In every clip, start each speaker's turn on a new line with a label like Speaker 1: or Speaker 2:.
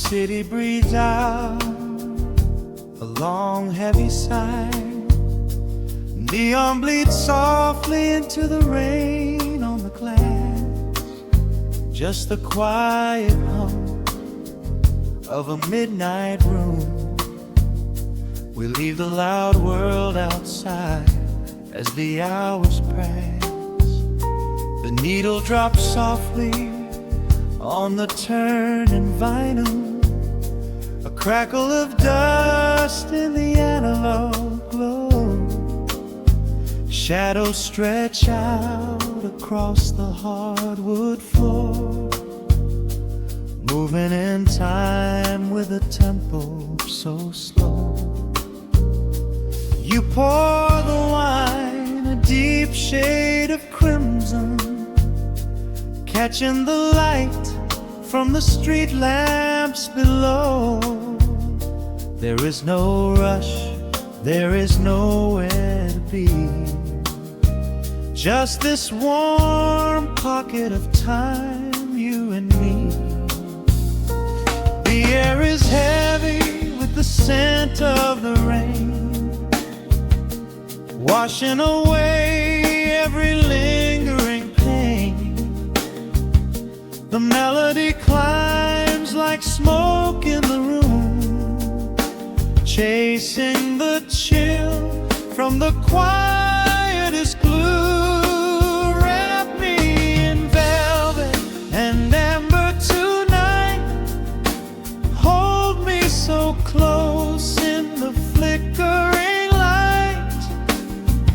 Speaker 1: city breathes out a long heavy sigh. Neon bleeds softly into the rain on the glass. Just the quiet hum of a midnight room. We leave the loud world outside as the hours pass. The needle drops softly on the turning vinyl. A crackle of dust in the analog glow. Shadows stretch out across the hardwood floor, moving in time with a tempo so slow. You pour the wine, a deep shade of crimson, catching the light from the street lamps below. There is no rush, there is nowhere to be. Just this warm pocket of time, you and me. The air is heavy with the scent of the rain, washing away every lingering pain. The melody climbs like smoke in the room, chasing the chill from the quietest glue. Wrap me in velvet and amber tonight. Hold me so close in the flickering light.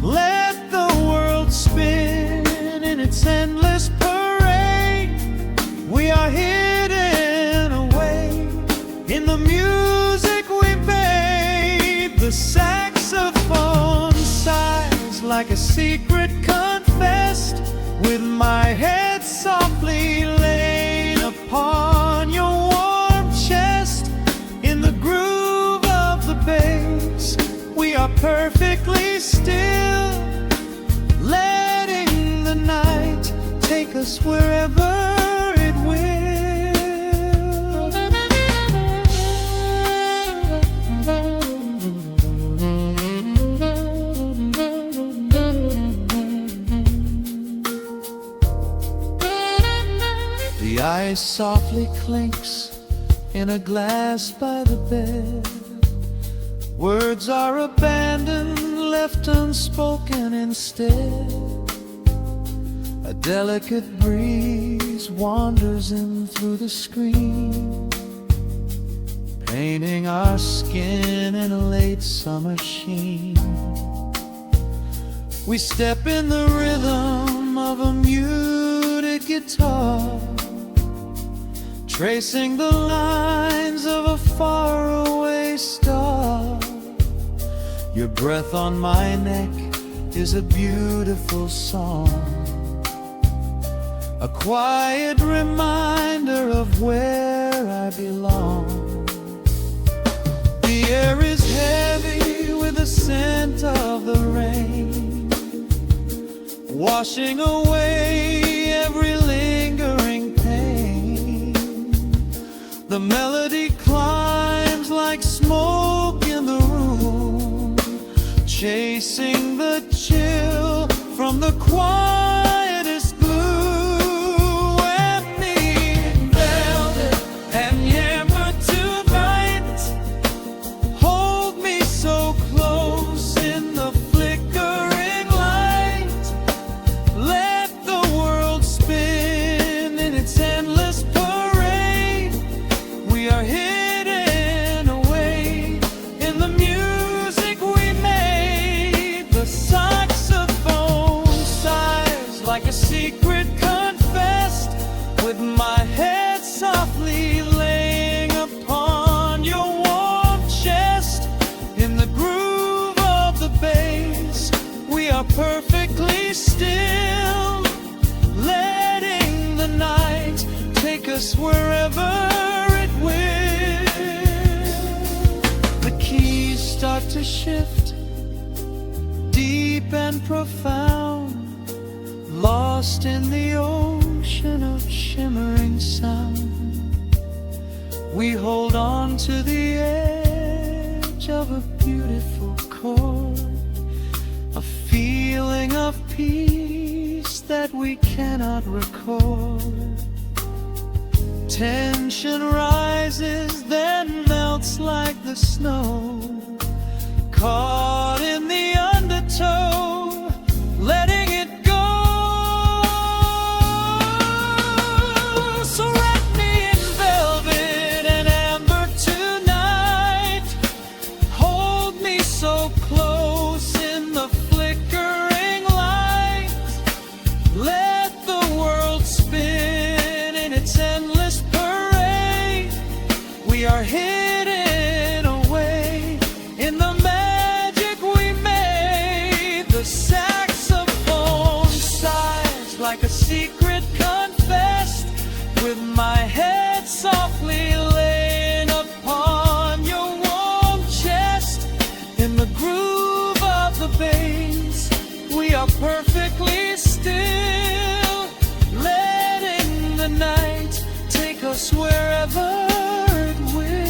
Speaker 1: Let the world spin in its endless parade. We are hidden away in the music we made. The saxophone sighs like a secret confessed, with my head softly laid upon your warm chest. In the groove of the bass, we are perfectly still, letting the night take us wherever it will. The ice softly clinks in a glass by the bed. Words are abandoned, left unspoken instead. A delicate breeze wanders in through the screen, painting our skin in a late summer sheen. We step in the rhythm of a muted guitar, tracing the lines of a faraway star. Your breath on my neck is a beautiful song, a quiet reminder of where I belong. The air is heavy with the scent of the rain, washing away every lingering pain. The melody climbs like smoke in the room, chasing the chill from the quietest glue. Wrap me in velvet and amber tonight. Hold me so close in the flickering light. Let the world spin in its endless parade. We are hidden away in the music we made. The saxophone sighs like a secret confessed, with my head softly laying upon your warm chest. In the groove of the bass, we are perfectly still, letting the night take us wherever it will. The keys start to shift, deep and profound, lost in the ocean of shimmering sound. We hold on to the edge of a beautiful chord, a feeling of peace that we cannot record. Tension rises, then melts like the snow, caught in the undertow, letting it go. So wrap me in velvet and amber tonight, hold me so close in the flickering light, let the world spin in its endless parade. We are hidden away in the magic we made. The saxophone sighs like a secret confessed, with my head softly laying upon your warm chest. In the groove of the bass, we are perfectly still, letting the night take us wherever it will.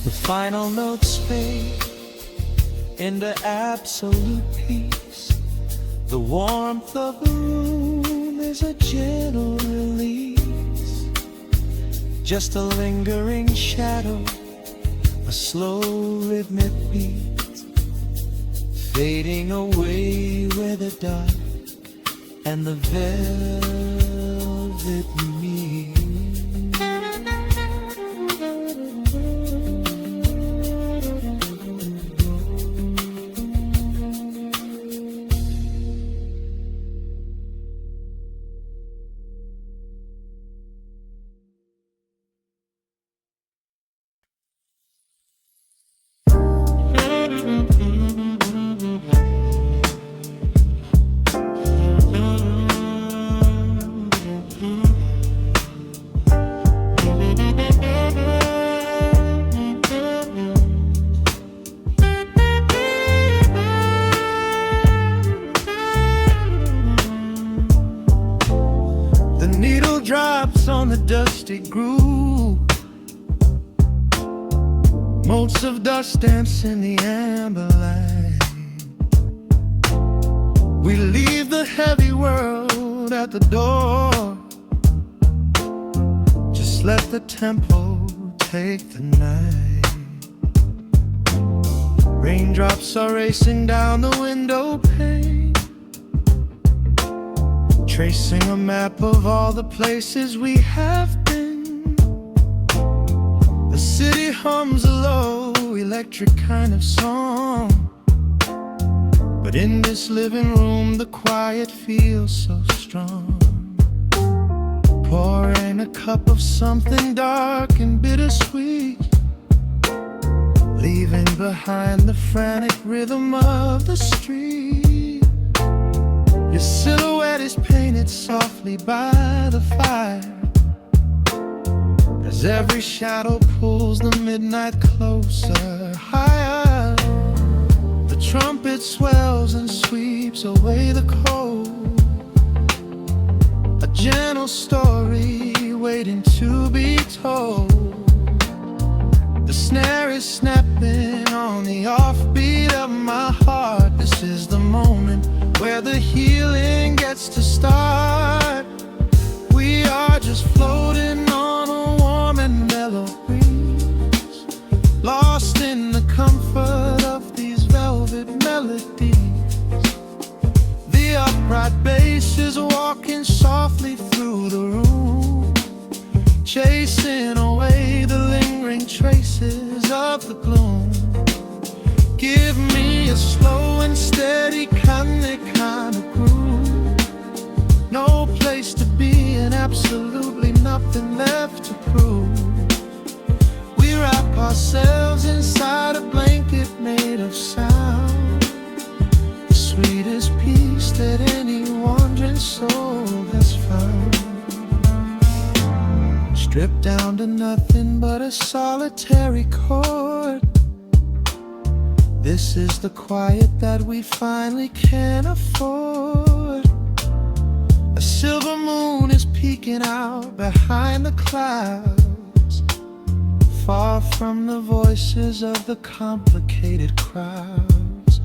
Speaker 1: The final notes fade into absolute peace. The warmth of the room is a gentle release, just a lingering shadow, a slow rhythmic beat, fading away where the dark and the velvet meet. Drops on the dusty groove, motes of dust dance in the amber light. We leave the heavy world at the door, just let the tempo take the night. Raindrops are racing down the window pane, tracing a map of all the places we have been. The city hums a low, electric kind of song, but in this living room the quiet feels so strong. Pouring a cup of something dark and bittersweet, leaving behind the frantic rhythm of the street. Your silhouette is painted softly by the fire, as every shadow pulls the midnight closer, higher. The trumpet swells and sweeps away the cold, a gentle story waiting to be told. The snare is snapping on the offbeat of my heart. This is the moment where the healing gets to start. We are just floating on a warm and mellow breeze, lost in the comfort of these velvet melodies. The upright bass is walking softly through the room, chasing away the lingering traces of the gloom. Give me a slow and steady kind of groove, no place to be and absolutely nothing left to prove. We wrap ourselves inside a blanket made of of sound, the sweetest peace that any wandering soul has found. Stripped down to nothing but a solitary chord, this is the quiet that we finally can afford. A silver moon is peeking out behind the clouds, far from the voices of the complicated crowds.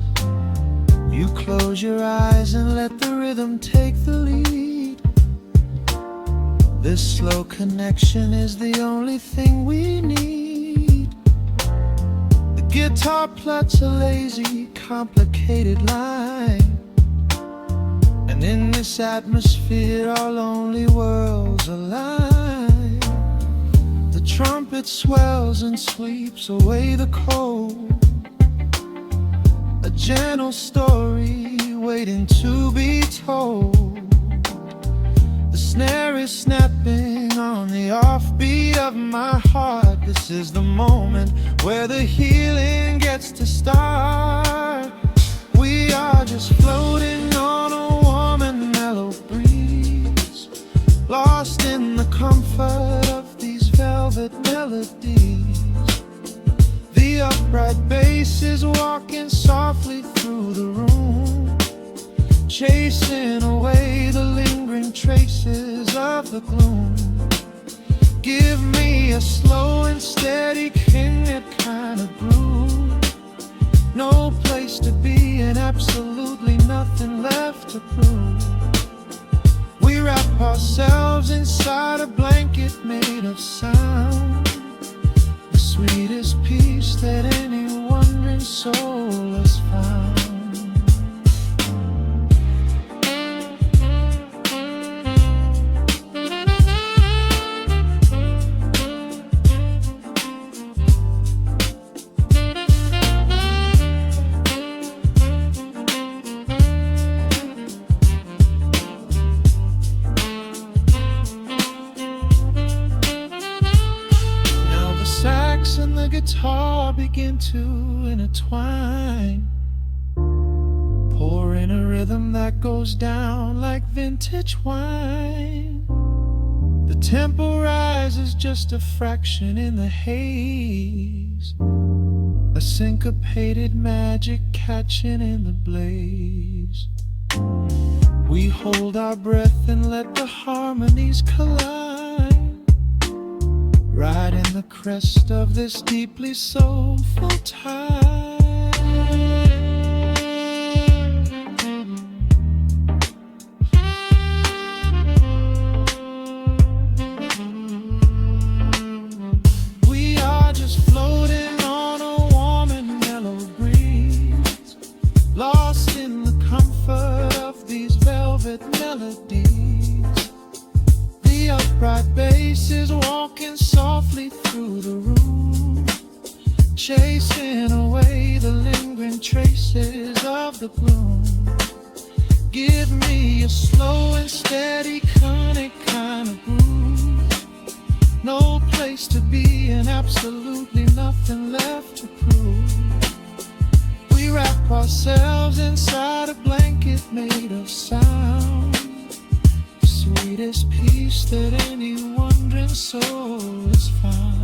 Speaker 1: You close your eyes and let the rhythm take the lead. This slow connection is the only thing we need. The guitar plucks a lazy, complicated line, and in this atmosphere our lonely worlds align. The trumpet swells and sweeps away the cold, a gentle story waiting to be told. The snare is snapping on the offbeat of my heart. This is the moment where the healing gets to start. We are just floating on a warm and mellow breeze, lost in the comfort of these velvet melodies. The upright bass is walking softly through the room, chasing away the lingering traces of the gloom. Give me a slow and steady kindred kind of groove, no place to be and absolutely nothing left to prove. We wrap ourselves inside a blanket made of sound, the sweetest peace that any wandering soul has found. And the guitar begin to intertwine, pouring a rhythm that goes down like vintage wine. The tempo rises just a fraction in the haze, a syncopated magic catching in the blaze. We hold our breath and let the harmonies collide, riding the crest of this deeply soulful tide. We are just floating on a warm and mellow breeze, lost in the comfort of these velvet melodies. The upright bass is walking softly through the room, chasing away the lingering traces of the gloom. Give me a slow and steady conic kind of groove, no place to be and absolutely nothing left to prove. We wrap ourselves inside a blanket made of sound, the sweetest peace that any wandering soul has found.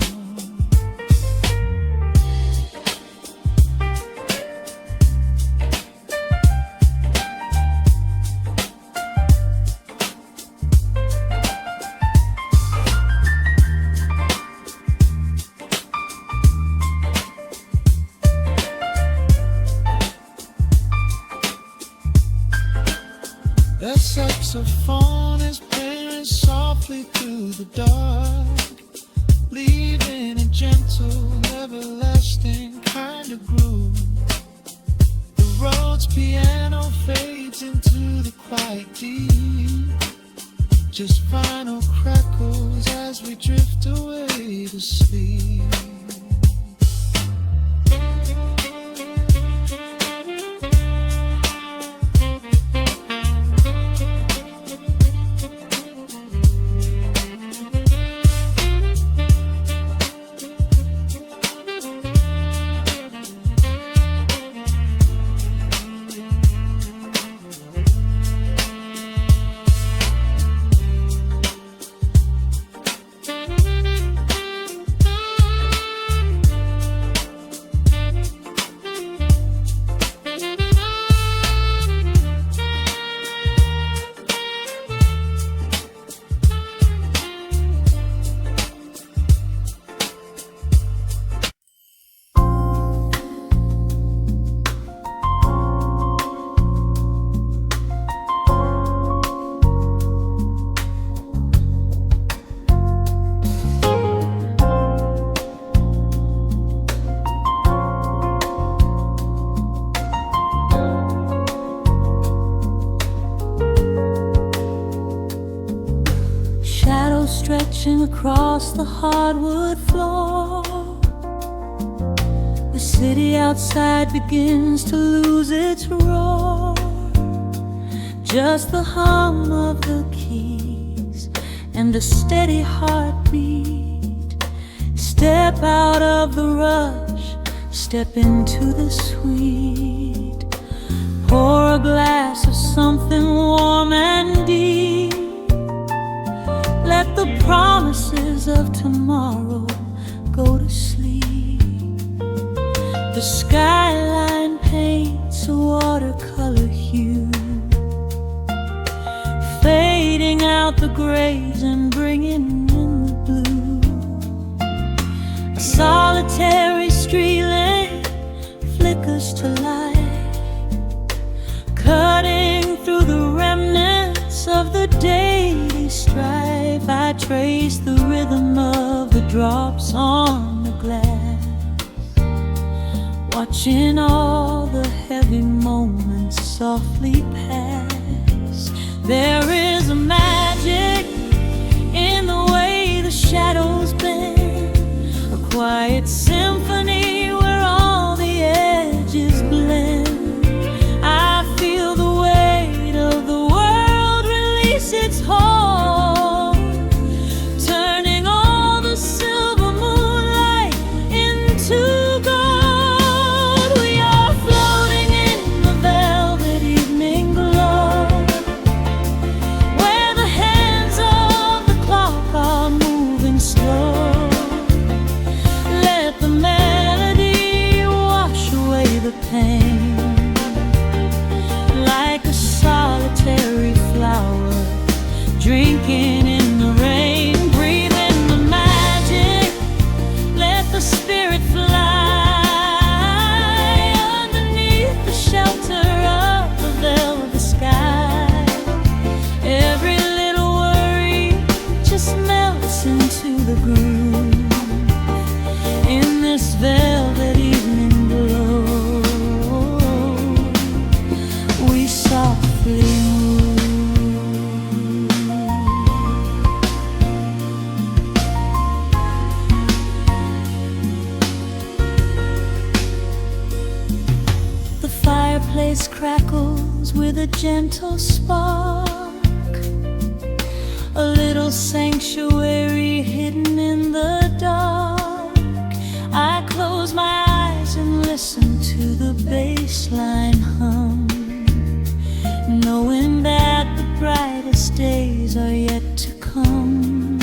Speaker 1: The saxophone is playing softly through the dark, leaving a gentle, everlasting kind of groove. The Rhodes piano fades into the quiet deep, just final crackles as we drift away to sleep.
Speaker 2: stretching across the hardwood floor. The city outside begins to lose its roar. Just the hum of the keys and a steady heartbeat. Step out of the rush, step into the sweet. Pour a glass of something warm and deep. Let the promises of tomorrow go to sleep. The skyline paints a watercolor hue, fading out the grays and bringing in the blue. A solitary street lamp flickers to life, cutting through the remnants of the daily strife. I trace the rhythm of the drops on the glass, watching all the heavy moments softly pass. There is a magic in the way the shadows bend, a quiet symphony where all the edges blend. I feel the weight of the world release its hold, turning all the silver moonlight into gold. We are floating in the velvet evening glow, where the hands of the clock are moving slow. Let the melody wash away the pain, like a solitary flower drinking in the rain. Breathe in the magic, let the spirit fly underneath the shelter of the velvet sky. Every little worry just melts into the groove in this velvet evening glow. We softly move. The fireplace crackles with a gentle spark, a little sanctuary hidden in the dark. I close my eyes and listen to the bassline hum, knowing that the brightest days are yet to come.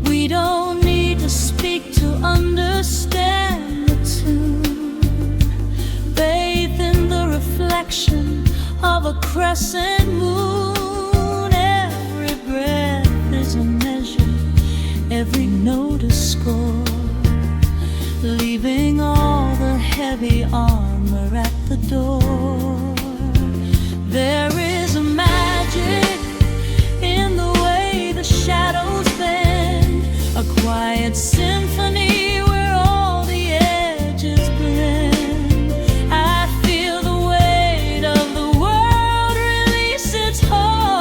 Speaker 2: We don't need to speak to understand the tune. Bathe in the reflection of a crescent moon. Every breath is a measure, every note a score, leaving all the heavy armor at the door. There is a magic in the way the shadows bend, a quiet symphony where all the edges blend. I feel the weight of the world release its hold,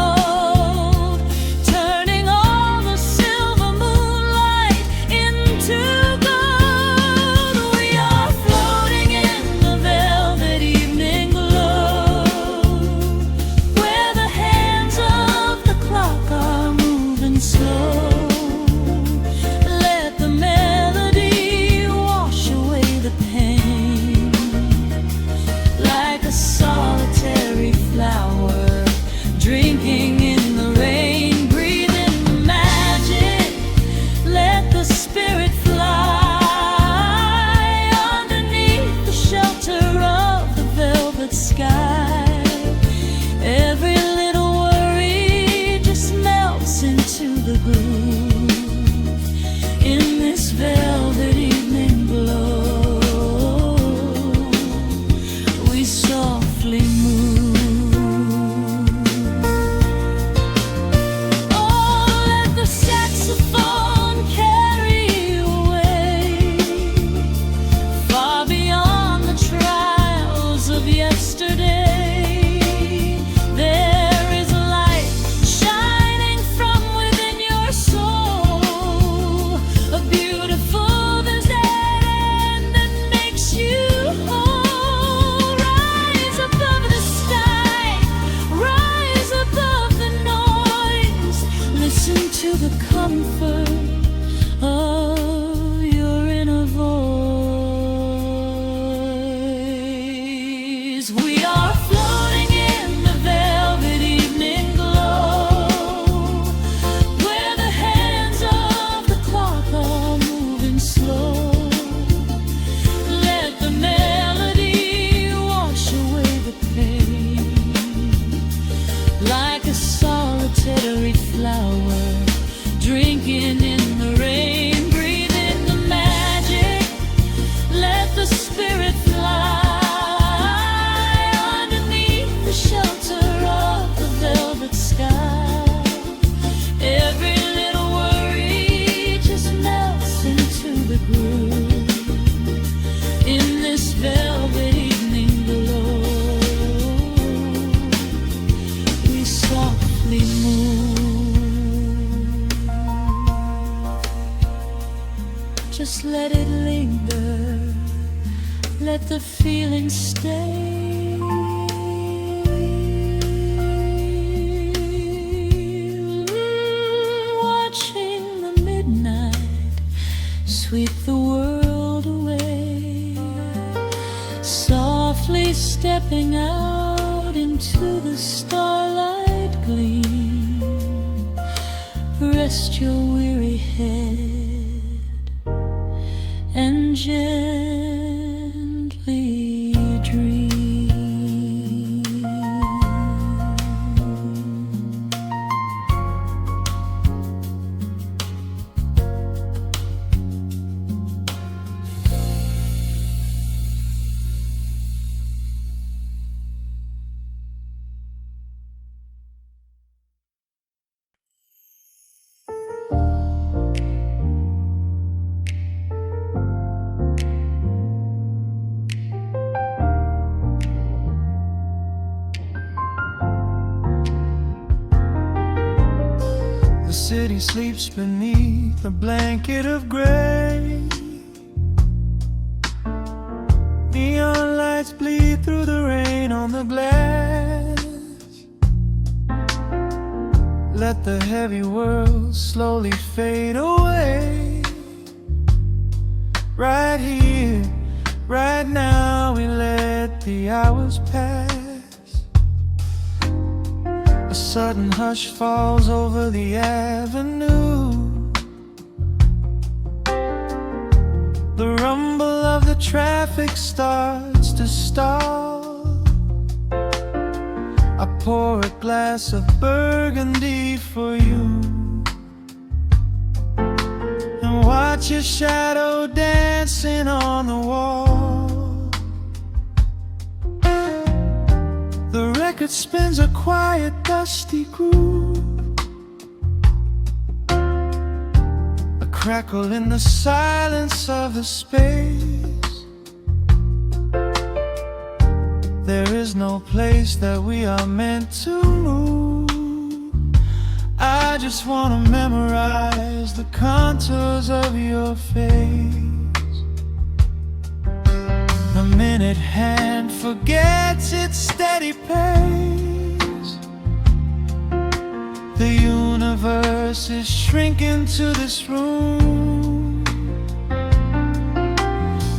Speaker 2: the comfort of your inner voice. We are floating in the velvet evening glow, where the hands of the clock are moving slow. Let the melody wash away the pain, like a solitary flower drinking in the rain. Breathe in the magic, let the spirit fly underneath the shelter of the velvet sky. Every little worry just melts into the groove in this velvet evening glow. We softly move, just let it linger, let the feeling stay. Watching the midnight sweep the world away, softly stepping out into the starlight gleam. Rest your weary head and gently dream.
Speaker 1: The city sleeps beneath a blanket of gray. Neon lights bleed through the rain on the glass. Let the heavy world slowly fade away. Right here, right now, we let the hours pass. A sudden hush falls over the avenue. The rumble of the traffic starts to stall. I pour a glass of burgundy for you and watch your shadow dancing on the wall. The record spins a quiet, dusty groove, a crackle in the silence of the space. There is no place that we are meant to move. I just wanna memorize the contours of your face. The minute hand forgets its steady pace. The universe is shrinking to this room.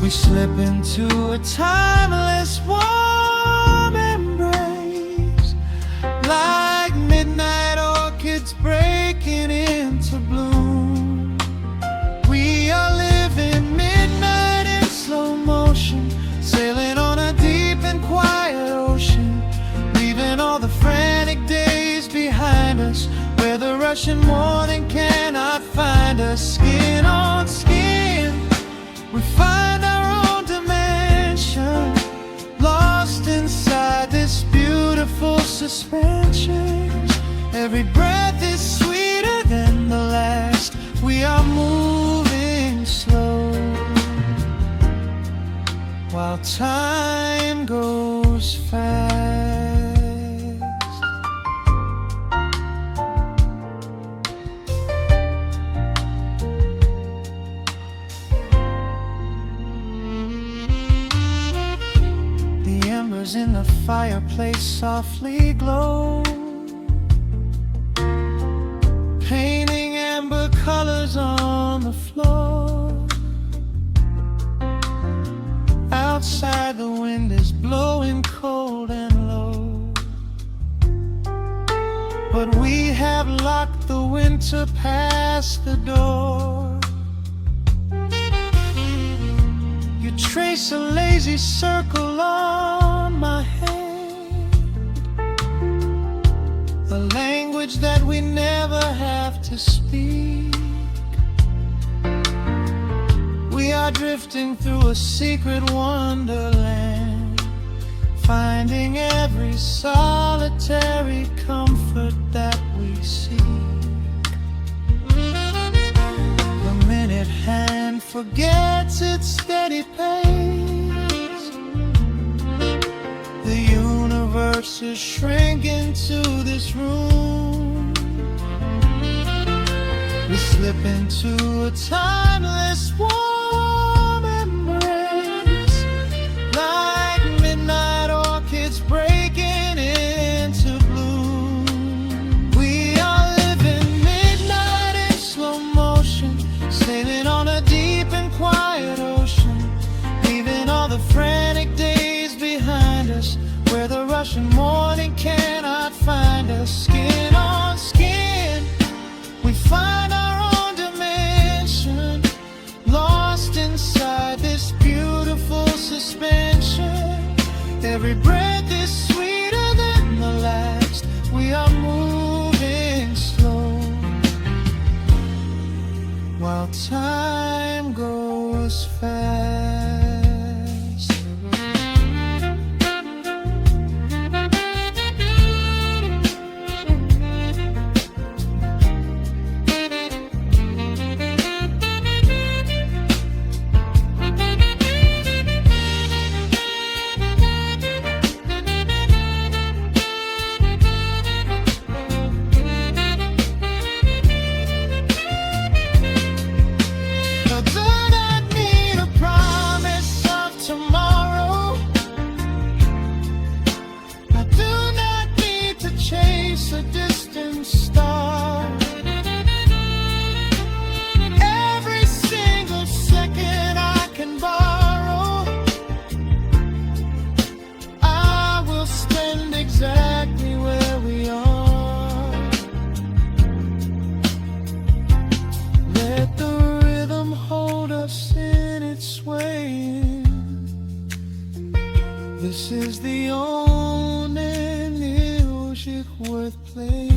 Speaker 1: We slip into a timeless warm embrace, like midnight orchids breaking into bloom. We are living midnight in slow motion, sailing on a deep and quiet ocean, leaving all the frantic days behind us, where the rushing morning cannot find us. Skin on skin, we find our own dimension, lost inside this beautiful suspension. Every breath is sweeter than the last. We are moving slow, while time goes fast. The embers in the fireplace softly glow, painting outside the wind is blowing cold and low, but we have locked the winter past the door. You trace a lazy circle on my hand, a language that we never have to speak. We are drifting through a secret wonderland, finding every solitary comfort that we seek. The minute hand forgets its steady pace, the universe is shrinking to this room. We slip into a timeless warm embrace, like midnight orchids breaking into bloom. We are living midnight in slow motion, sailing on a deep and quiet ocean, leaving all the frantic days behind us, where the rushing morning cannot find us. Skin on skin, we find our own dimension, lost inside this beautiful suspension. Every breath is sweeter than the last. We are moving slow, while time goes fast. A distant star, every single second I can borrow, I will spend exactly where we are. Let the rhythm hold us in its swaying. This is the only music worth playing.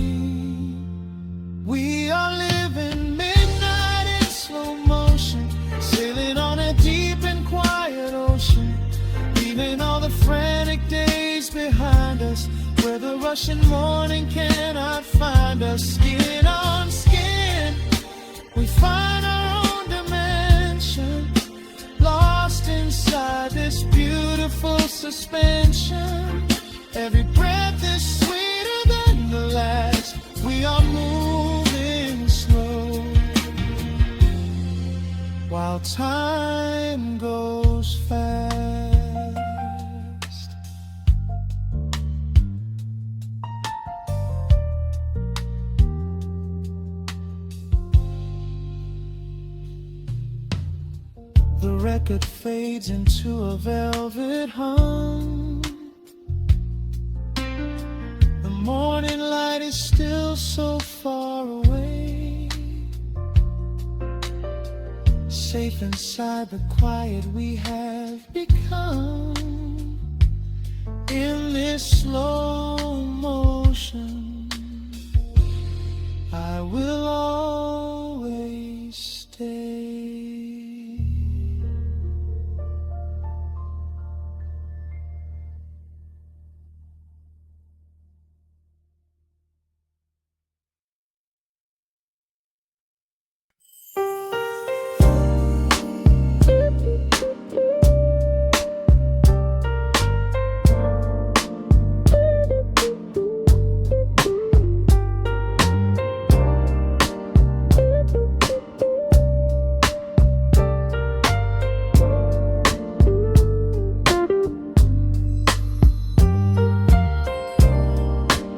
Speaker 1: We are living midnight in slow motion, sailing on a deep and quiet ocean, leaving all the frantic days behind us, where the rushing morning cannot find us. Skin on skin, we find our own dimension, lost inside this beautiful suspension. Every breath is sweeter than the last. We are moving slow, while time goes fast. The record fades into a velvet hum. The morning light is still so far away, safe inside the quiet we have become. In this slow motion, I will always stay.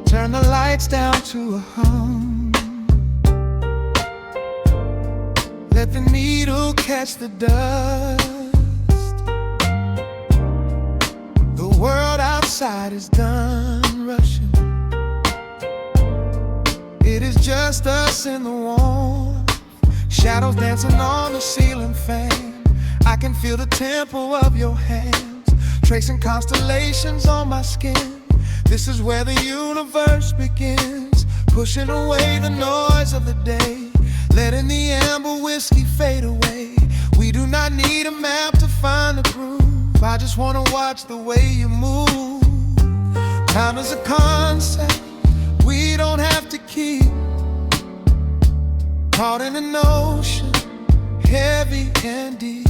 Speaker 1: Turn the lights down to a hum. Let the needle catch the dust. outside is done rushing. It is just us in the warmth, shadows dancing on the ceiling fan. I can feel the tempo of your hands, tracing constellations on my skin. This is where the universe begins, pushing away the noise of the day, letting the amber whiskey fade away. We do not need a map to find the groove, I just wanna watch the way you move. Time is a concept we don't have to keep, caught in an ocean, heavy and deep,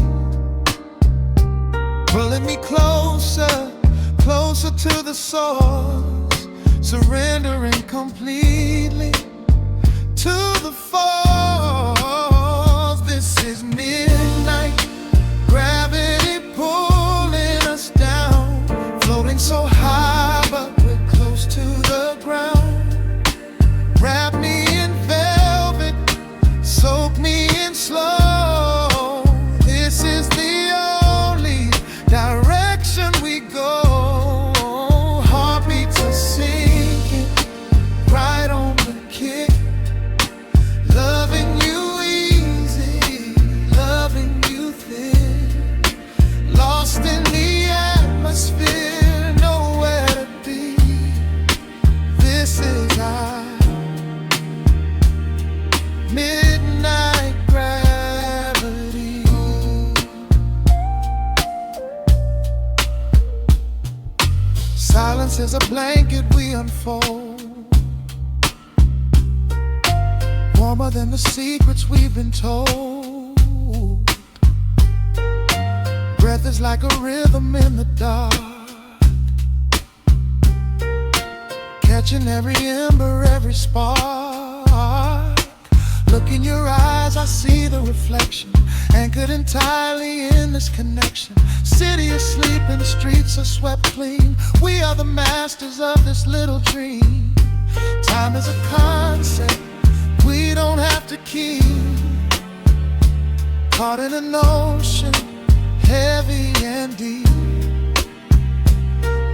Speaker 1: pulling me closer, closer to the source, surrendering completely to the force. This is midnight, gravity pulling us down, floating so high but we're close to the ground. Wrap me in velvet, soak me in slow. This is the only direction we go. Heartbeats are sinking, right on the kick. Loving you easy, loving you thin. Lost in the atmosphere, nowhere to be. This is our midnight gravity. Silence is a blanket we unfold, warmer than the secrets we've been told. Breath is like a rhythm in the dark, catching every ember, every spark. Look in your eyes, I see the reflection, anchored entirely in this connection. City is sleeping, streets are swept clean. We are the masters of this little dream. Time is a concept we don't have to keep, caught in an ocean, heavy and deep,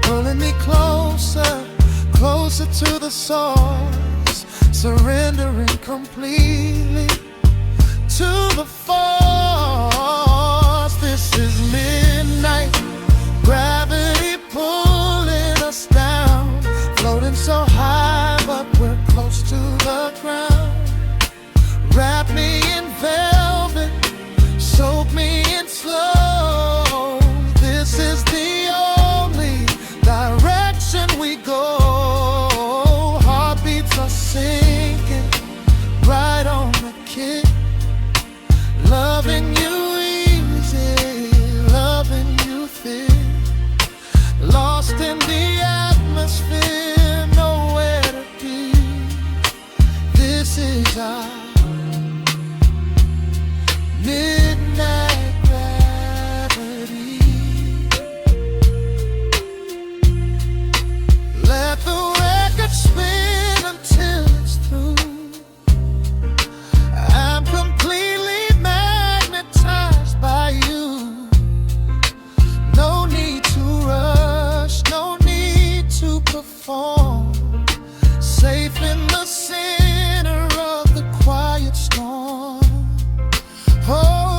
Speaker 1: pulling me closer, closer to the source, surrendering completely to the force. This is midnight, gravity pulling us down, floating so high but we're close to the ground. Wrap me in velvet, soak me in slow. This is the only direction we go. Heartbeats are sinking, right on the kick. Loving you easy, loving you thin. Lost in the atmosphere, nowhere to be. This is our midnight gravity. Let the record spin until it's through. I'm completely magnetized by you. No need to rush, no need to perform. Safe in the center of the quiet storm. Oh,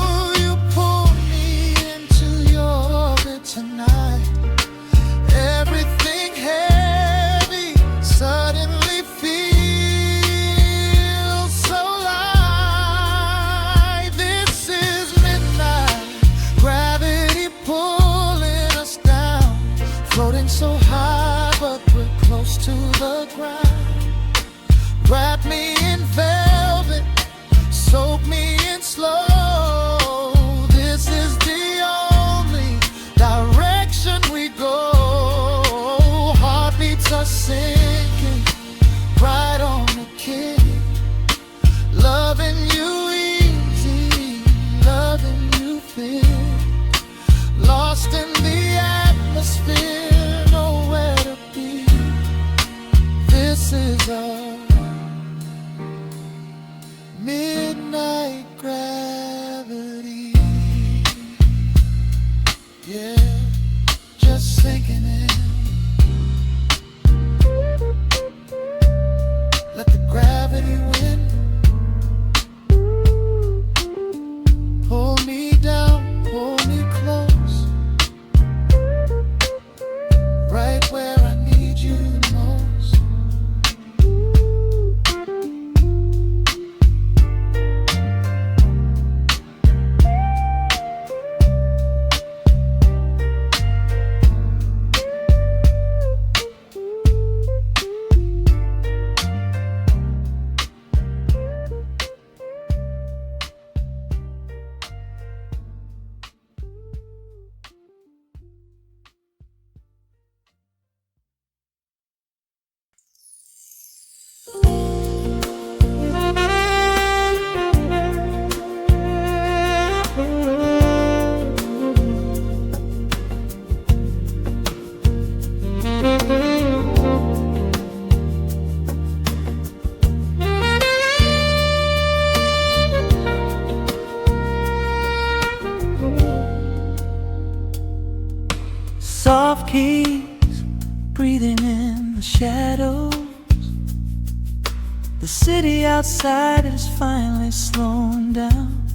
Speaker 2: The city outside is finally slowing down.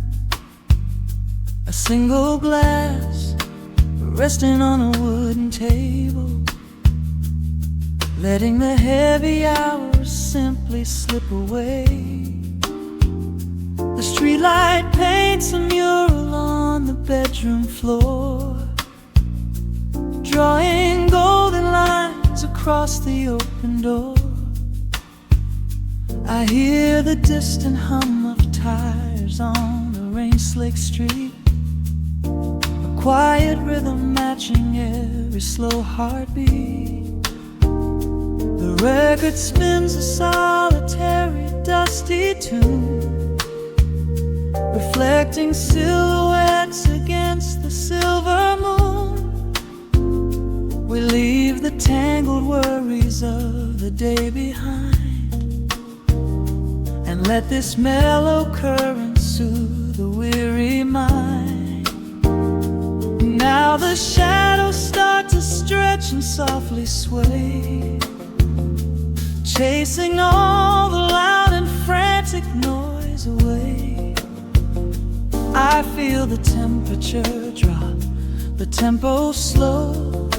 Speaker 2: A single glass resting on a wooden table, letting the heavy hours simply slip away. The streetlight paints a mural on the bedroom floor, drawing golden lines across the open door. I hear the distant hum of tires on the rain-slicked street, a quiet rhythm matching every slow heartbeat. The record spins a solitary, dusty tune, reflecting silhouettes against the silver moon. We leave the tangled worries of the day behind, and let this mellow current soothe the weary mind. Now the shadows start to stretch and softly sway, chasing all the loud and frantic noise away. I feel the temperature drop, the tempo slow,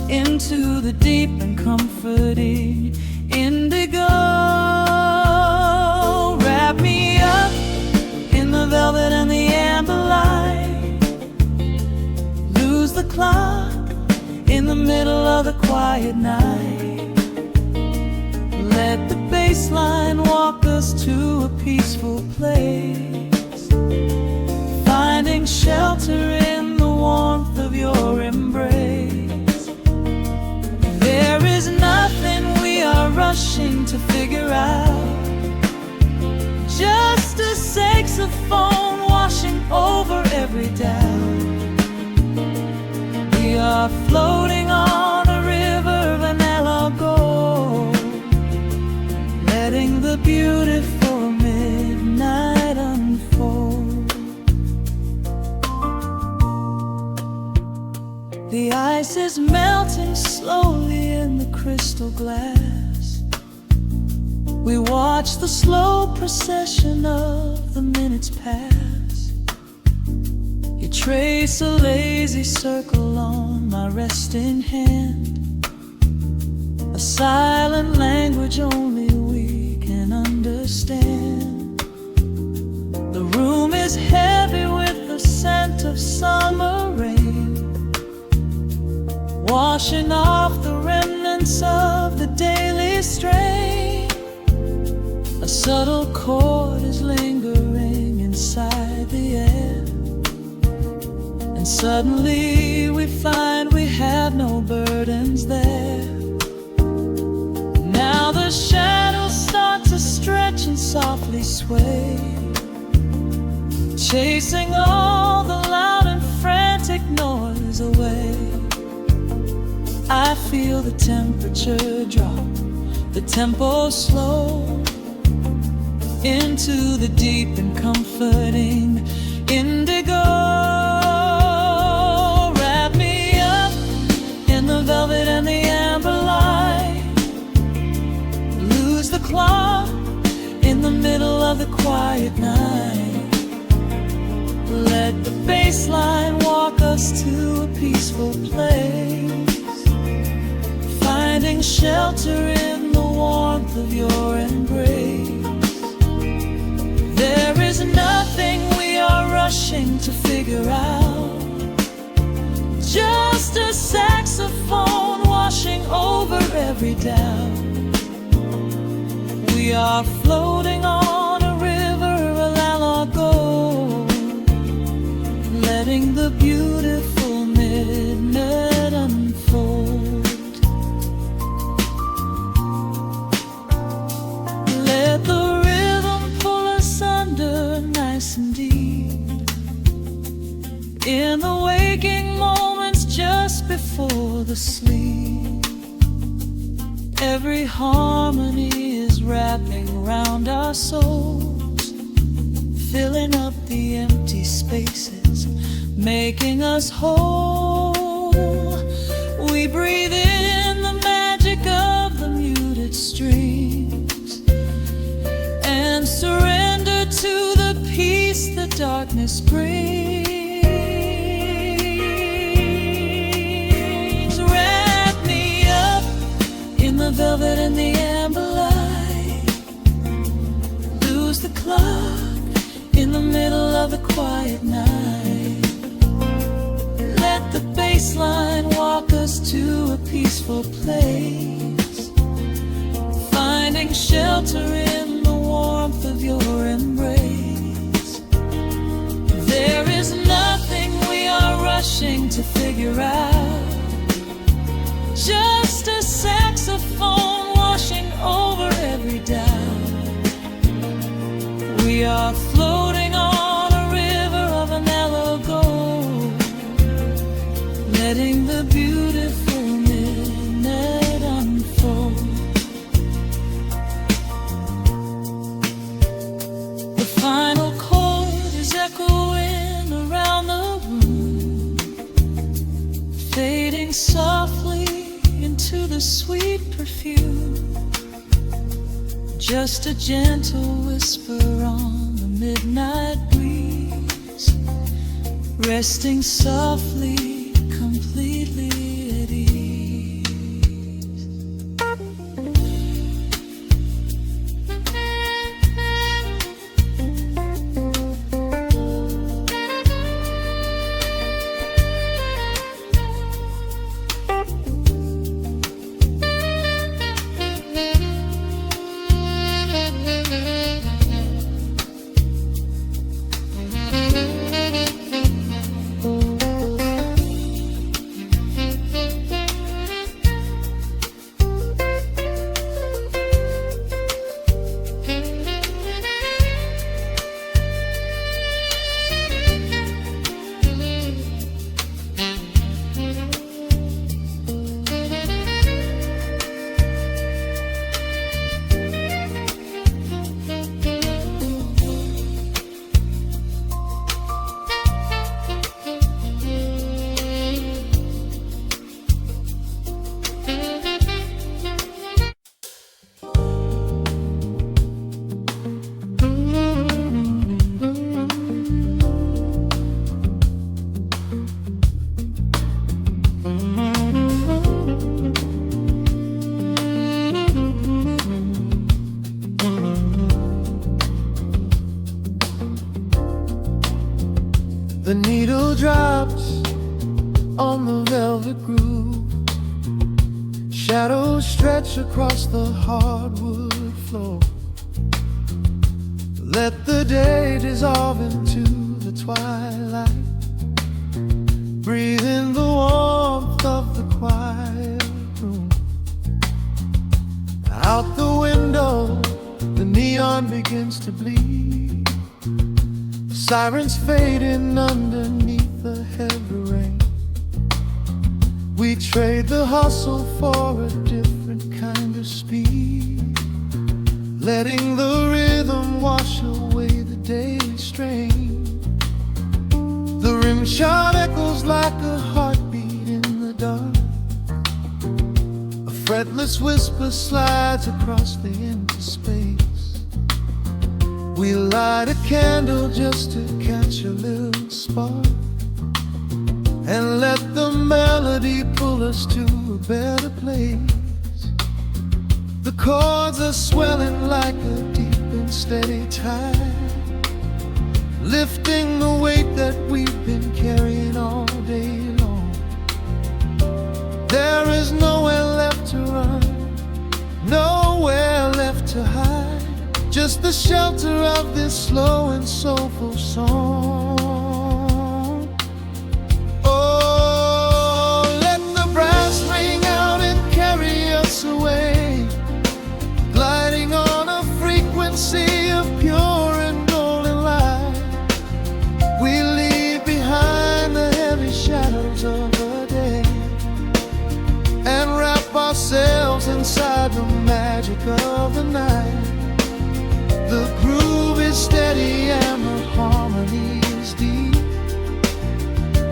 Speaker 2: into the deep and comforting indigo. Wrap me up in the velvet and the amber light, lose the clock in the middle of the quiet night. Let the bass line walk us to a peaceful place, finding shelter in the warmth of your embrace. There is nothing we are rushing to figure out, just a saxophone washing over every doubt. We are floating on a river, vanilla gold, letting the beautiful midnight unfold. The ice is melting slowly in the crystal glass. We watch the slow procession of the minutes pass. You trace a lazy circle on my resting hand, a silent language only we can understand. The room is heavy with the scent of summer rain, washing off the remnants of the daily strain. A subtle chord is lingering inside the air, and suddenly we find we have no burdens there. Now the shadows start to stretch and softly sway, chasing all the loud and frantic noise away. I feel the temperature drop, the tempo slow, into the deep and comforting indigo. Wrap me up in the velvet and the amber light, lose the clock in the middle of the quiet night. Let the bass line walk us to a peaceful place, finding shelter in the warmth of your embrace. There is nothing we are rushing to figure out, just a saxophone washing over every doubt. We are floating on a river, a la gold, letting the beautiful midnight unfold. Let the rhythm pull us under nice and deep, in the waking moments just before the sleep. Every harmony is wrapping around our souls, filling up the empty spaces, making us whole. We breathe in the magic of the muted streams, darkness brings. Wrap me up in the velvet and the amber light. Lose the clock in the middle of the quiet night. Let the bass line walk us to a peaceful place, finding shelter in the warmth of your embrace. There is nothing we are rushing to figure out, just a saxophone washing over every doubt. We are floating on a river of a mellow gold, letting the beautiful midnight unfold. The final chord is echoing around the room, fading softly into the sweet perfume. Just a gentle whisper on the midnight breeze, resting softly, completely at ease.
Speaker 1: The needle drops on the velvet groove. Shadows stretch across the hardwood floor. Let the day dissolve into the twilight. Breathe in the warmth of the quiet room. Out the window, the neon begins to bleed. Sirens fading underneath the heavy rain. We trade the hustle for a different kind of speed, letting the rhythm wash away the daily strain. The rim shot echoes like a heartbeat in the dark. A fretless whisper slides across the empty space. We light a candle just to catch a little spark, and let the melody pull us to a better place. The chords are swelling like a deep and steady tide, lifting the weight that we've been carrying all day long. There is nowhere left to run, nowhere left to hide, just the shelter of this slow and soulful song. Oh, let the brass ring out and carry us away, gliding on a frequency of pure and golden light. We leave behind the heavy shadows of the day and wrap ourselves inside the magic of the night. The groove is steady and the harmony is deep,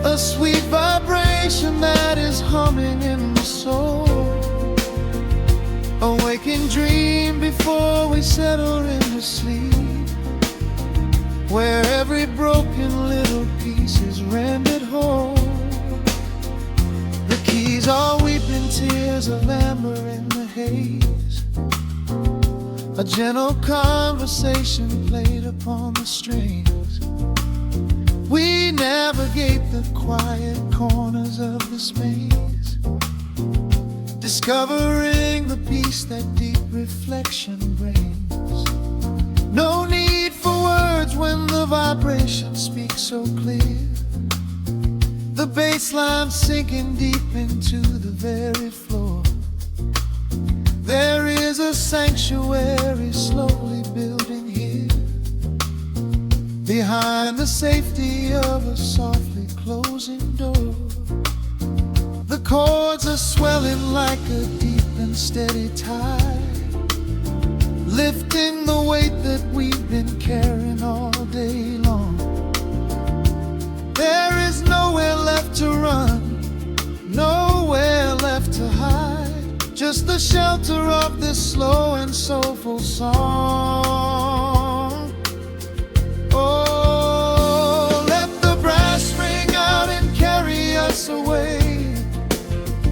Speaker 1: a sweet vibration that is humming in the soul. A waking dream before we settle into sleep, where every broken A gentle conversation played upon the strings. We navigate the quiet corners of this maze, discovering the peace that deep reflection brings. No need for words when the vibration speaks so clear. The bass line sinking deep into the very floor. There is a sanctuary slowly building here, behind the safety of a softly closing door. The chords are swelling like a deep and steady tide, lifting the weight that we've been carrying all day long. There is nowhere left to run, nowhere left to hide, just the shelter of this slow and soulful song. Oh, let the brass ring out and carry us away,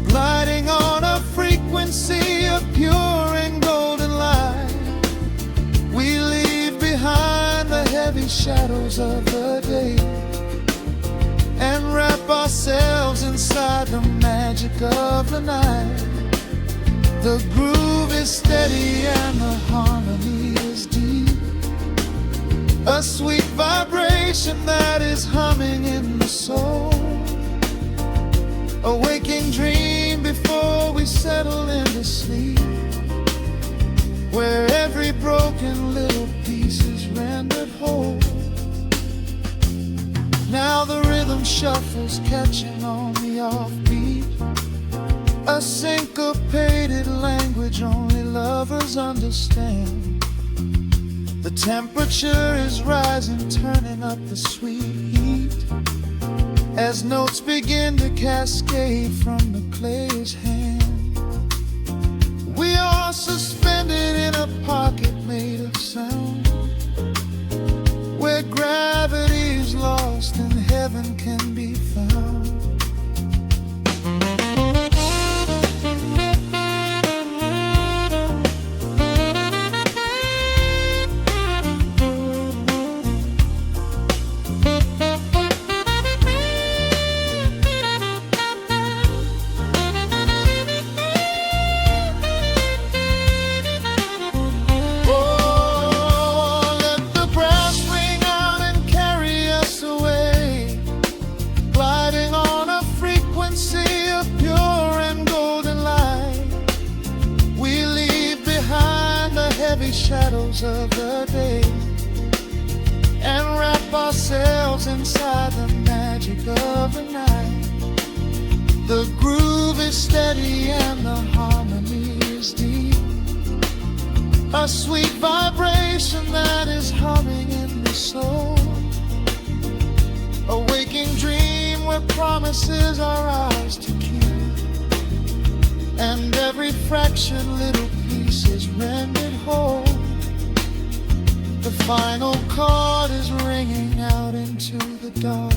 Speaker 1: gliding on a frequency of pure and golden light. We leave behind the heavy shadows of the day and wrap ourselves inside the magic of the night. The groove is steady and the harmony is deep, a sweet vibration that is humming in the soul. A waking dream before we settle into sleep, where every broken little piece is rendered whole. Now the rhythm shuffles, catching on the offbeat, a syncopated language only lovers understand. The temperature is rising, turning up the sweet heat, as notes begin to cascade from the clay's hand. We are suspended in a pocket made of sound, where gravity is lost and heaven can be found. Shadows of the day and wrap ourselves inside the magic of the night. The groove is steady and the harmony is deep, a sweet vibration that is humming in the soul. A waking dream where promises are ours to keep, and every fraction little piece is rendered whole. The final chord is ringing out into the dark,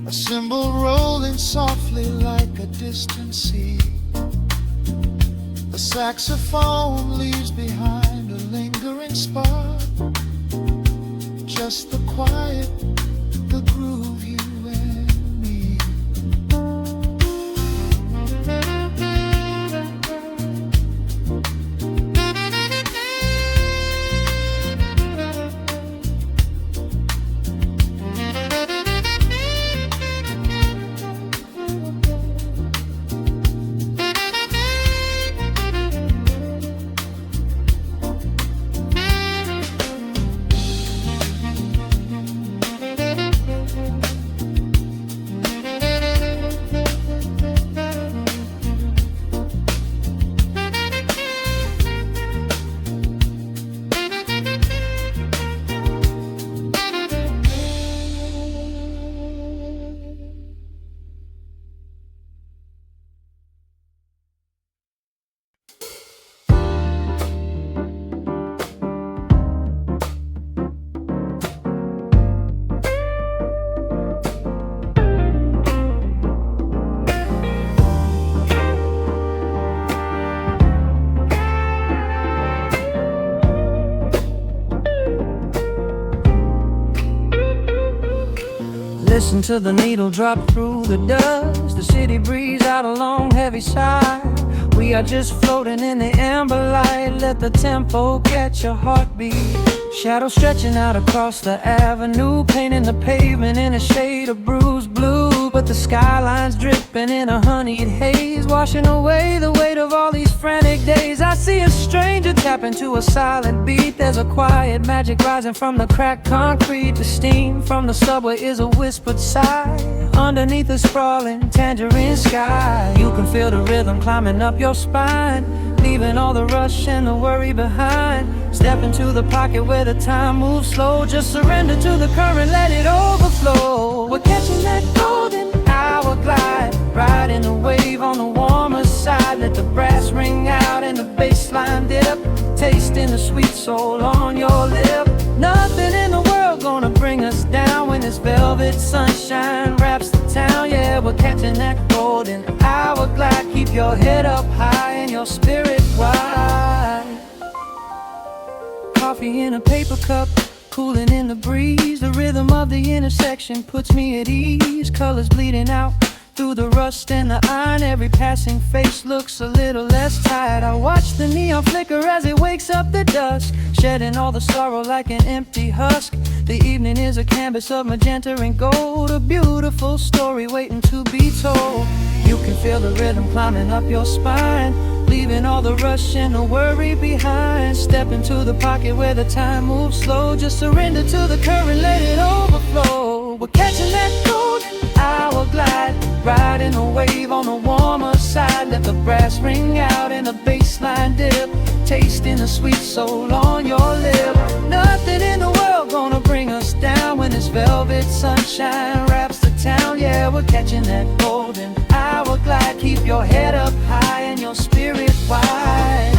Speaker 1: a cymbal rolling softly like a distant sea. The saxophone leaves behind a lingering spark, just the quiet, the groove, you and me.
Speaker 3: Listen to the needle drop through the dust. The city breeze out a long heavy sigh. We are just floating in the amber light. Let the tempo catch your heartbeat. Shadows stretching out across the avenue, painting the pavement in a shade of bruised blue. But the skyline's dripping in a honeyed haze, washing away the weight of all these frantic days. I see a stranger tap into a silent beat. There's a quiet magic rising from the cracked concrete. The steam from the subway is a whispered sigh underneath the sprawling tangerine sky. You can feel the rhythm climbing up your spine, leaving all the rush and the worry behind. Step into the pocket where the time moves slow. Just surrender to the current, let it overflow. We're catching that golden hour glide, riding a wave on the warmer side. Let the brass ring out and the bass line dip, tasting the sweet soul on your lip. Nothing in the world gonna bring us down when this velvet sunshine wraps the town. Yeah, we're catching that golden hour glide. Keep your head up high and your spirit wide. Coffee in a paper cup, cooling in the breeze. The rhythm of the intersection puts me at ease. Colors bleeding out through the rust and the iron. Every passing face looks a little less tired. I watch the neon flicker as it wakes up the dusk, shedding all the sorrow like an empty husk. The evening is a canvas of magenta and gold, a beautiful story waiting to be told. You can feel the rhythm climbing up your spine, leaving all the rush and the worry behind. Step into the pocket where the time moves slow. Just surrender to the current, let it overflow. We're catching that golden hour glide, riding a wave on the warmer side. Let the brass ring out and the bass line dip, tasting the sweet soul on your lip. Nothing in the world gonna bring us down when this velvet sunshine wraps the town. Yeah, we're catching that golden hour glide. Keep your head up high and your spirit wide.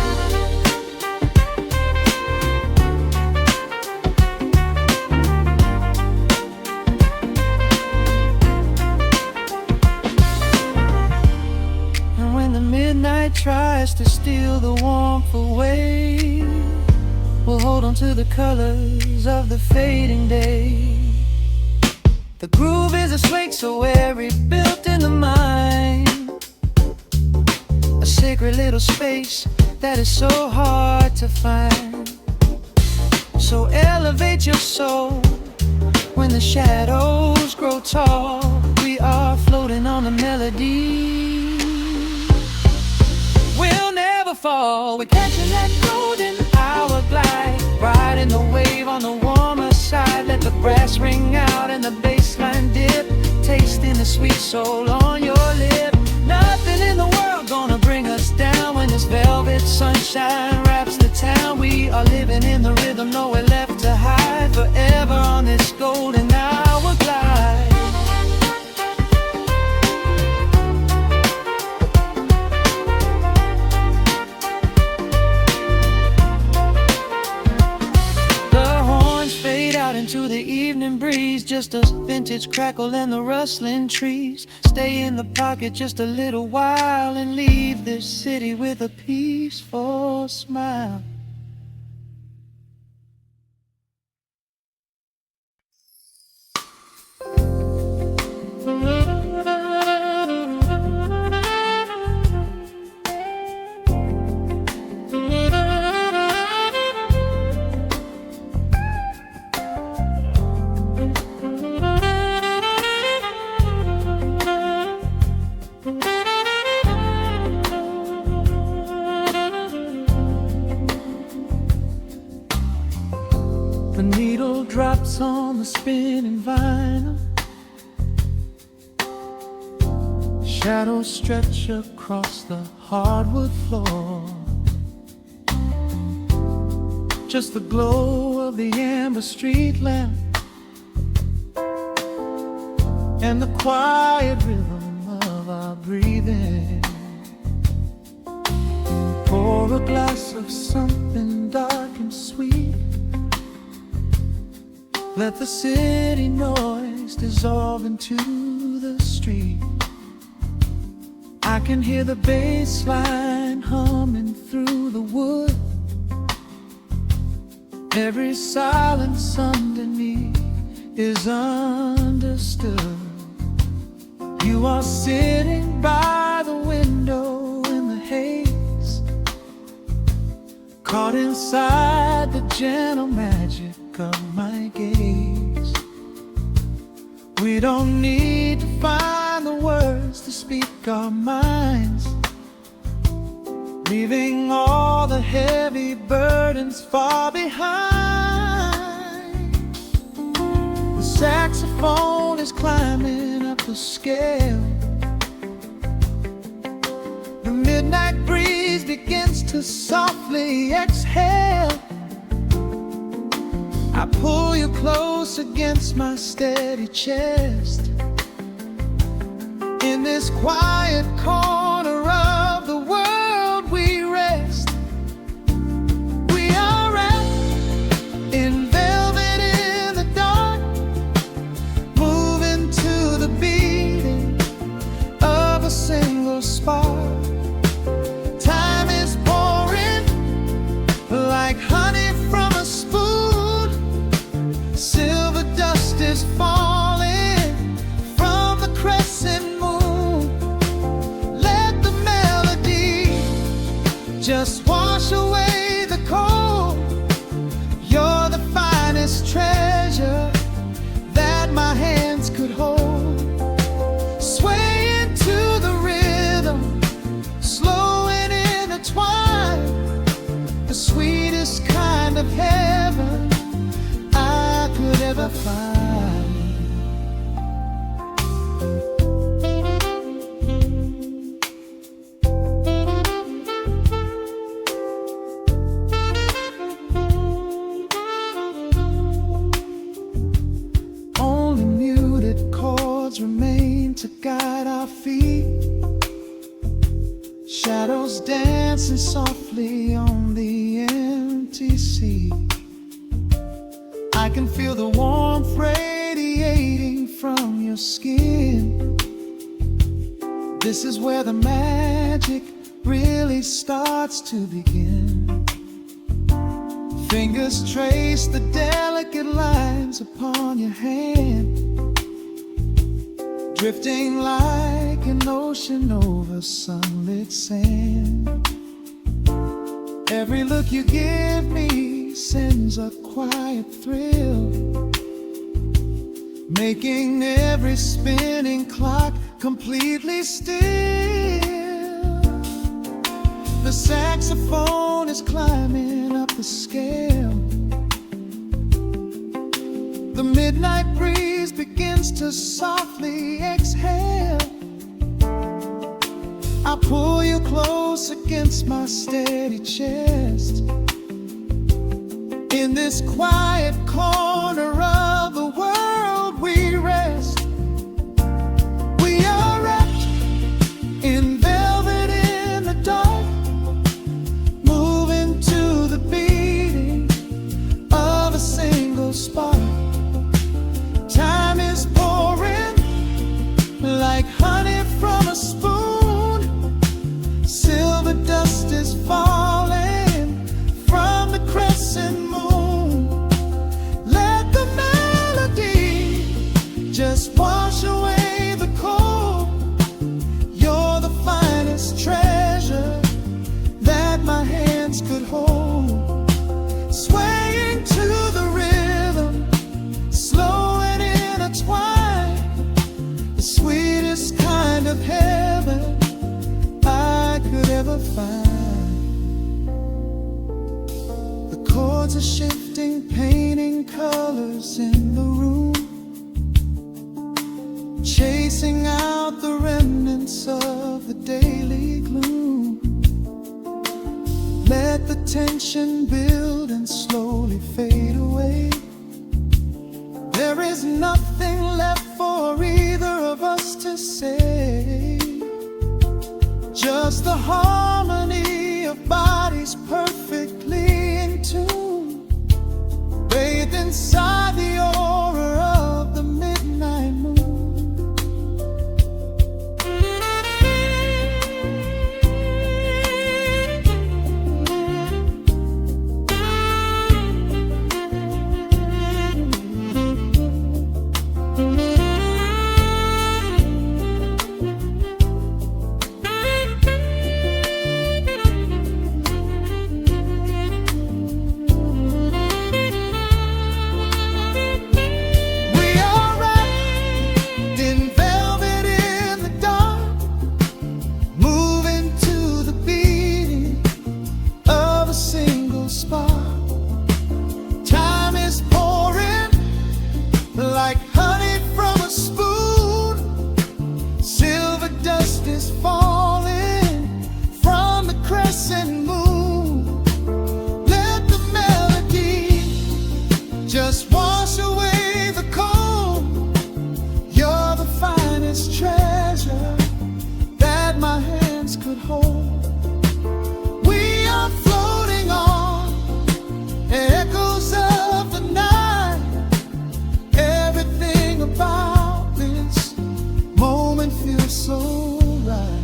Speaker 3: And when the midnight tries to steal the warmth away, we'll hold on to the colors of the fading day. The groove is a swing so airy, built in the mind, a sacred little space that is so hard to find. So elevate your soul when the shadows grow tall. We are floating on the melody, we'll never fall. We're catching that golden hour glide, riding the wave on the warmer side. Let the brass ring out and the bass line dip, tasting the sweet soul on your lip. Nothing in the world gonna bring us down when this velvet sunshine wraps the town. We are living in the rhythm, nowhere left to hide, forever on this golden hour glide. Into the evening breeze, just a vintage crackle and the rustling trees. Stay in the pocket just a little while and leave this city with a peaceful smile. The needle drops on the spinning vinyl, shadows stretch across the hardwood floor. Just the glow of the amber street lamp and the quiet rhythm of our breathing. Pour a glass of something dark and sweet, let the city noise dissolve into the street. I can hear the bass line humming through the wood. Every silence underneath is understood. understood. You are sitting by the window in the haze, caught inside the gentle magic of my gaze. We don't need to find the words to speak our minds, leaving all the heavy burdens far behind. The saxophone is climbing up the scale. The midnight breeze begins to softly exhale. I pull you close against my steady chest. In this quiet corner of the world we rest. We are wrapped in velvet in the dark, moving to the beating of a single spark. Time is pouring like honey from a spoon. Silver dust is falling from the crescent moon. Let the melody just wash away the cold. You're the finest treasure that my hands could hold. Swaying to the rhythm, slow and intertwined, the sweetest kind of heaven I could ever find. Only muted chords remain to guide our feet, shadows dancing softly on the empty sea. I can feel the warmth radiating from your skin. This is where the magic really starts to begin. Fingers trace the delicate lines upon your hand, drifting like an ocean over sunlit sand. Every look you give me sends a quiet thrill, making every spinning clock completely still. The saxophone is climbing up the scale. The midnight breeze begins to softly exhale. I pull you close against my steady chest. In this quiet corner of the world we rest. We are wrapped in velvet in the dark, moving to the beating of a single spark. Time is pouring like honey from a spoon. Silver dust is falling from the crescent moon. Let the melody just wash away the cold. You're the finest treasure that my hands could hold. Swaying to the rhythm, slow and intertwined, the sweetest kind of heaven I could ever find. The chords are shifting, painting colors in the room, chasing out the remnants of the daily gloom. Let the tension build and slowly fade away. There is nothing left for either of us to say, just the harmony of bodies perfectly in tune, bathed inside the aura of the midnight moon.
Speaker 1: Just wash away the cold. You're the finest treasure that my hands could hold. We are floating on echoes of the night. Everything about this moment feels so right.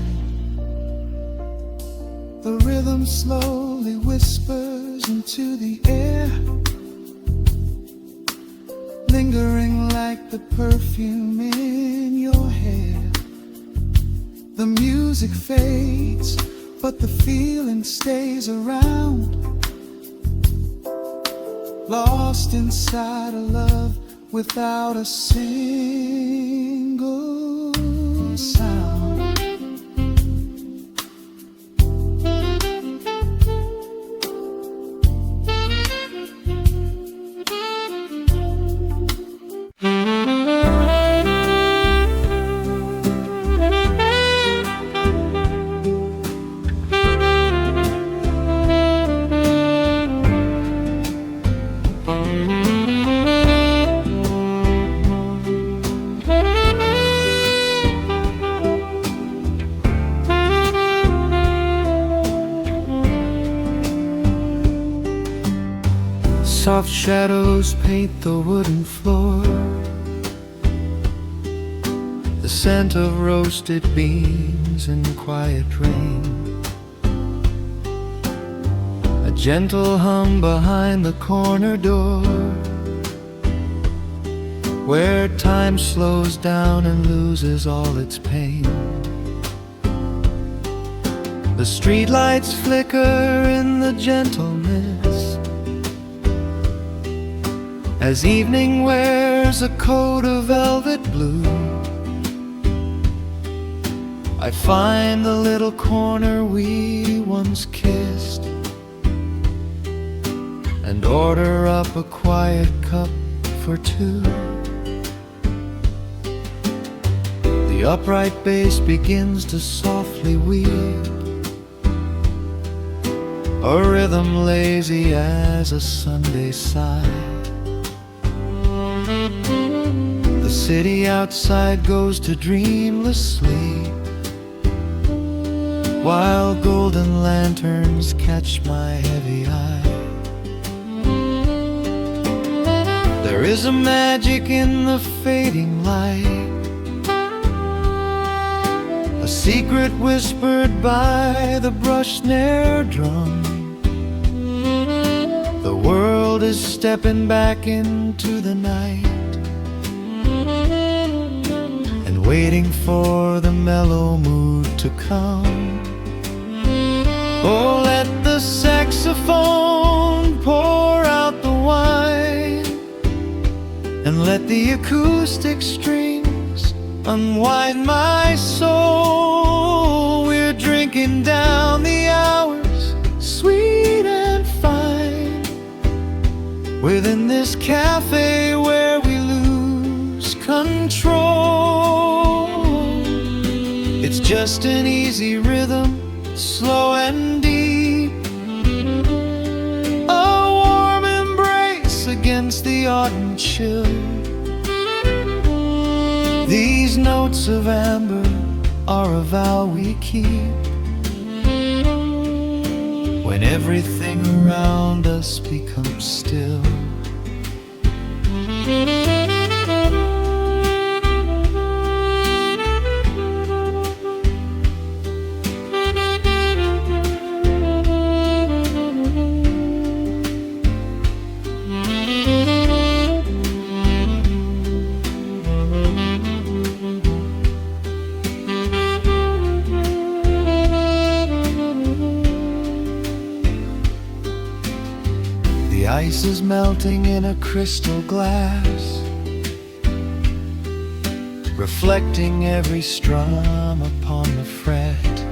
Speaker 1: The rhythm slowly whispers into the air, lingering like the perfume in your hair. The music fades, but the feeling stays around, lost inside a love without a single sound.
Speaker 3: Soft shadows paint the wooden floor, the scent of roasted beans and quiet rain, a gentle hum behind the corner door, where time slows down and loses all its pain. The streetlights flicker in the gentle mist as evening wears a coat of velvet blue. I find the little corner we once kissed and order up a quiet cup for two. The upright bass begins to softly weep, a rhythm lazy as a Sunday sigh. The city outside goes to dreamless sleep, while golden lanterns catch my heavy eye. There is a magic in the fading light, a secret whispered by the brush snare drum. The world is stepping back into the night and waiting for the mellow mood to come. Oh, let the saxophone pour out the wine, and let the acoustic strings unwind my soul. We're drinking down the hours, sweet and fine, within this cafe where we lose control. It's just an easy rhythm, slow and deep, a warm embrace against the autumn chill. These notes of amber are a vow we keep when everything around us becomes still. The ice is melting in a crystal glass, reflecting every strum upon the fret.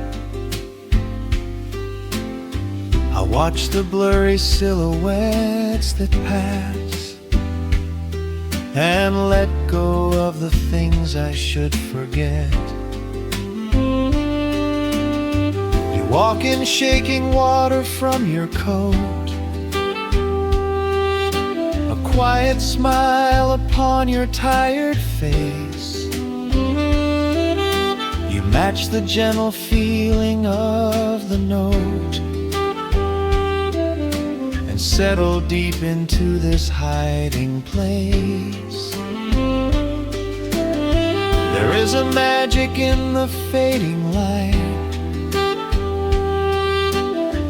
Speaker 3: I watch the blurry silhouettes that pass and let go of the things I should forget. You walk in shaking water from your coat, a
Speaker 1: quiet smile upon your tired face. You match the gentle feeling of the note and settle deep into this hiding place. There is a magic in the fading light,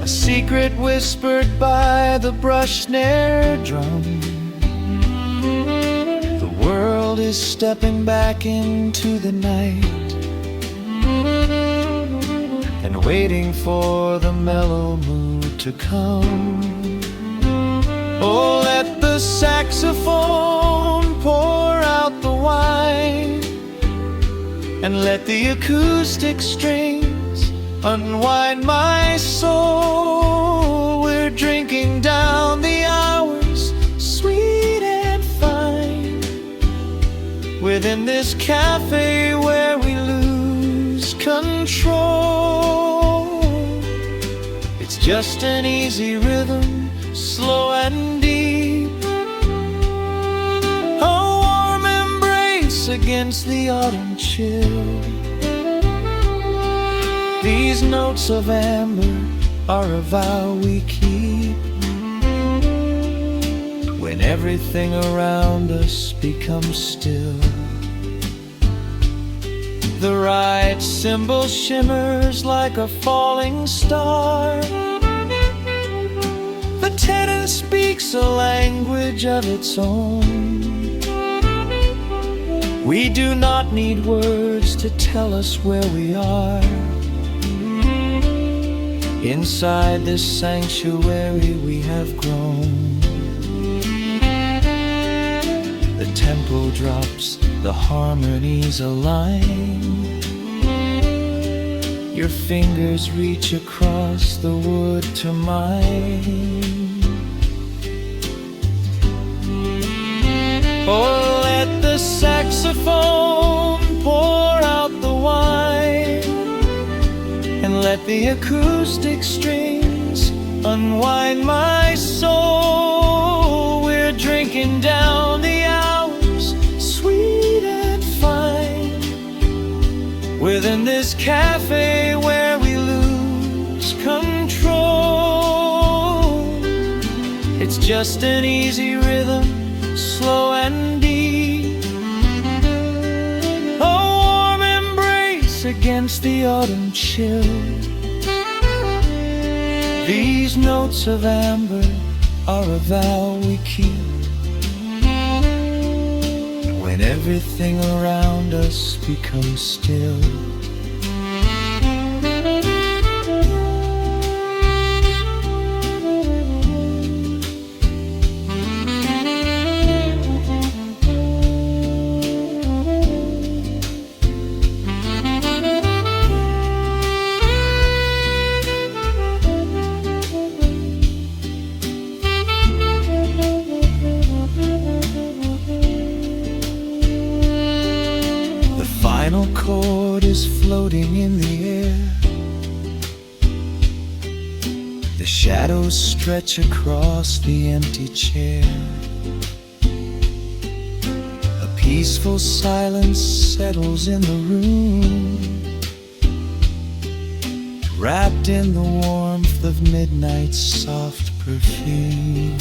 Speaker 1: a secret whispered by the brush snare drum. The world is stepping back into the night and waiting for the mellow mood to come. Oh, let the saxophone pour out the wine, and let the acoustic strings unwind my soul. We're drinking down the hours, sweet and fine, within this cafe where we lose control. It's just an easy rhythm, slow and deep, a warm embrace against the autumn chill. These notes of amber are a vow we keep when everything around us becomes still. The right cymbal shimmers like a falling star. The tenor speaks a language of its own. We do not need words to tell us where we are. Inside this sanctuary we have grown. The tempo drops, the harmonies align. Your fingers reach across the wood to mine. Oh, let the saxophone pour out the wine, and let the acoustic strings unwind my soul. We're drinking down the hours, sweet and fine, within this cafe where we lose control. It's just an easy rhythm, slow and deep, a warm embrace against the autumn chill. These notes of amber are a vow we keep when everything around us becomes still. The final chord is floating in the air. The shadows stretch across the empty chair. A peaceful silence settles in the room, wrapped in the warmth of midnight's soft perfume.